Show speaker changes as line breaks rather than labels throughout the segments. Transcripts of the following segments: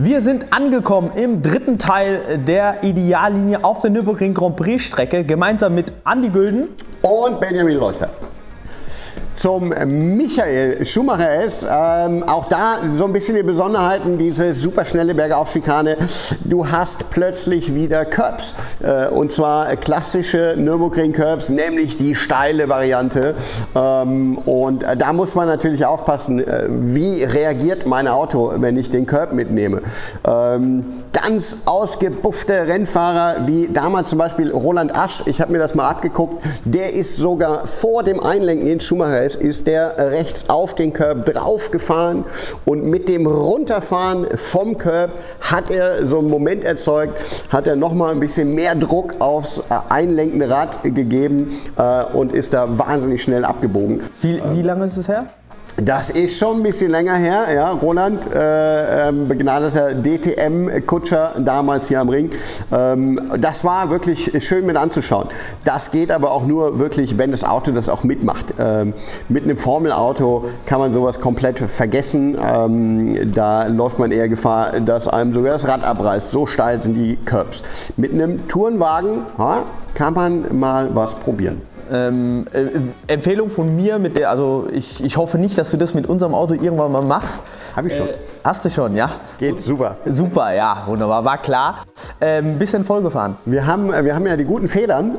Wir sind angekommen im dritten Teil der Ideallinie auf der Nürburgring Grand Prix Strecke, gemeinsam mit Andi Gülden
und Benjamin Leuchter. Zum Michael Schumacher S. Auch da so ein bisschen die Besonderheiten, diese superschnelle Bergaufschikane. Du hast plötzlich wieder Curbs. Und zwar klassische Nürburgring-Curbs, nämlich die steile Variante. Und da muss man natürlich aufpassen, wie reagiert mein Auto, wenn ich den Curb mitnehme. Ganz ausgebuffte Rennfahrer, wie damals zum Beispiel Roland Asch, ich habe mir das mal abgeguckt, der ist sogar vor dem Einlenken ins Schumacher S, ist der rechts auf den Curb draufgefahren und mit dem Runterfahren vom Curb hat er so einen Moment erzeugt, hat er nochmal ein bisschen mehr Druck aufs einlenkende Rad gegeben und ist da wahnsinnig schnell abgebogen.
Wie lange ist es her?
Das ist schon ein bisschen länger her, ja. Roland, begnadeter DTM-Kutscher damals hier am Ring. Das war wirklich schön mit anzuschauen. Das geht aber auch nur wirklich, wenn das Auto das auch mitmacht. Mit einem Formelauto kann man sowas komplett vergessen. Da läuft man eher Gefahr, dass einem sogar das Rad abreißt. So steil sind die Curbs. Mit einem Tourenwagen kann man mal was probieren.
Empfehlung von mir, ich hoffe nicht, dass du das mit unserem Auto irgendwann mal machst.
Habe ich schon.
Hast du schon, ja?
Geht super.
Super, ja, wunderbar, war klar. Bisschen vollgefahren.
Wir haben ja die guten Federn.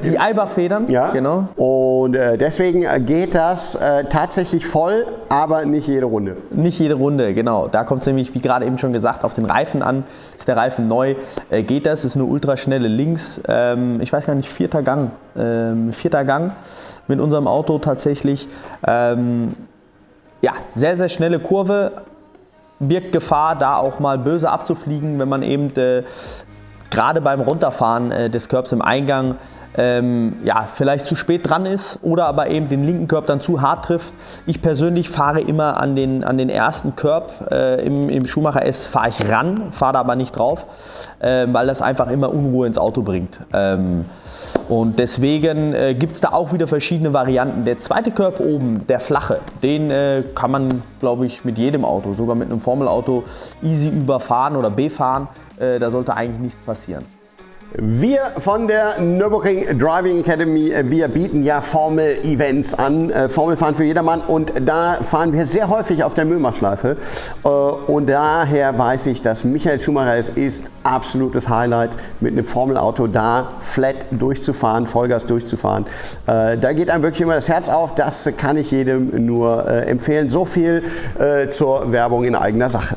Die Eibach-Federn,
ja,
genau.
Und deswegen geht das tatsächlich voll, aber nicht jede Runde.
Nicht jede Runde, genau. Da kommt es nämlich, wie gerade eben schon gesagt, auf den Reifen an. Ist der Reifen neu, geht das, ist eine ultraschnelle Links. Ich weiß gar nicht, vierter Gang mit unserem Auto tatsächlich. Ja, sehr, sehr schnelle Kurve, birgt Gefahr, da auch mal böse abzufliegen, wenn man eben gerade beim Runterfahren des Curbs im Eingang vielleicht zu spät dran ist oder aber eben den linken Curb dann zu hart trifft. Ich persönlich fahre immer an den ersten Curb im Schumacher S fahre ich ran, fahre da aber nicht drauf, weil das einfach immer Unruhe ins Auto bringt. Und deswegen gibt es da auch wieder verschiedene Varianten. Der zweite Curb oben, der flache, den kann man, glaube ich, mit jedem Auto, sogar mit einem Formelauto, easy überfahren oder befahren. Da sollte eigentlich nichts passieren.
Wir von der Nürburgring Driving Academy, wir bieten ja Formel-Events an, Formelfahren für jedermann, und da fahren wir sehr häufig auf der Möhmachschleife, und daher weiß ich, dass Michael Schumacher es ist absolutes Highlight, mit einem Formelauto da flat durchzufahren, Vollgas durchzufahren. Da geht einem wirklich immer das Herz auf, das kann ich jedem nur empfehlen. So viel zur Werbung in eigener Sache.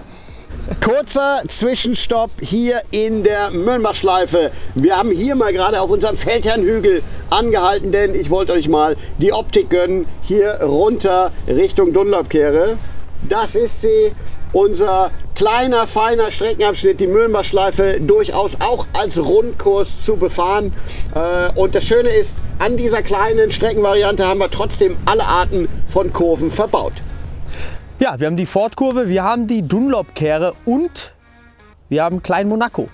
Kurzer Zwischenstopp hier in der Möhmachschleife. Wir haben hier mal gerade auf unserem Feldherrnhügel angehalten, denn ich wollte euch mal die Optik gönnen. Hier runter Richtung Dunlopkehre. Das ist sie, unser kleiner, feiner Streckenabschnitt, die Möhmachschleife, durchaus auch als Rundkurs zu befahren. Und das Schöne ist, an dieser kleinen Streckenvariante haben wir trotzdem alle Arten von Kurven verbaut.
Ja, wir haben die Ford-Kurve, wir haben die Dunlop-Kehre und wir haben Klein Monaco.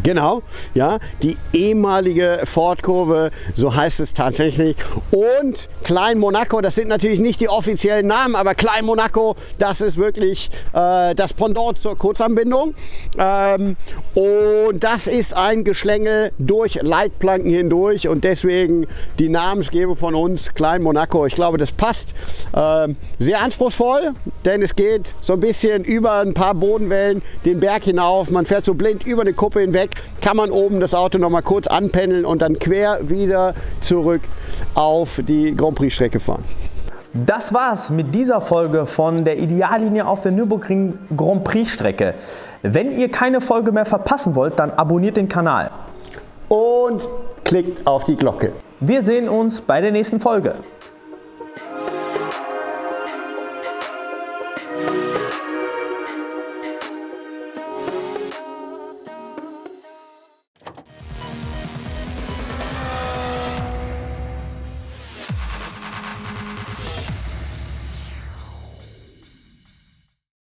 Genau, ja, die ehemalige Ford-Kurve, so heißt es tatsächlich. Und Klein Monaco, das sind natürlich nicht die offiziellen Namen, aber Klein Monaco, das ist wirklich das Pendant zur Kurzanbindung. Und das ist ein Geschlängel durch Leitplanken hindurch und deswegen die Namensgebung von uns, Klein Monaco. Ich glaube, das passt. Sehr anspruchsvoll, denn es geht so ein bisschen über ein paar Bodenwellen den Berg hinauf. Man fährt so blind über eine Kuppe hinweg. Kann man oben das Auto noch mal kurz anpendeln und dann quer wieder zurück auf die Grand Prix Strecke fahren.
Das war's mit dieser Folge von der Ideallinie auf der Nürburgring Grand Prix Strecke. Wenn ihr keine Folge mehr verpassen wollt, dann abonniert den Kanal.
Und klickt auf die Glocke.
Wir sehen uns bei der nächsten Folge.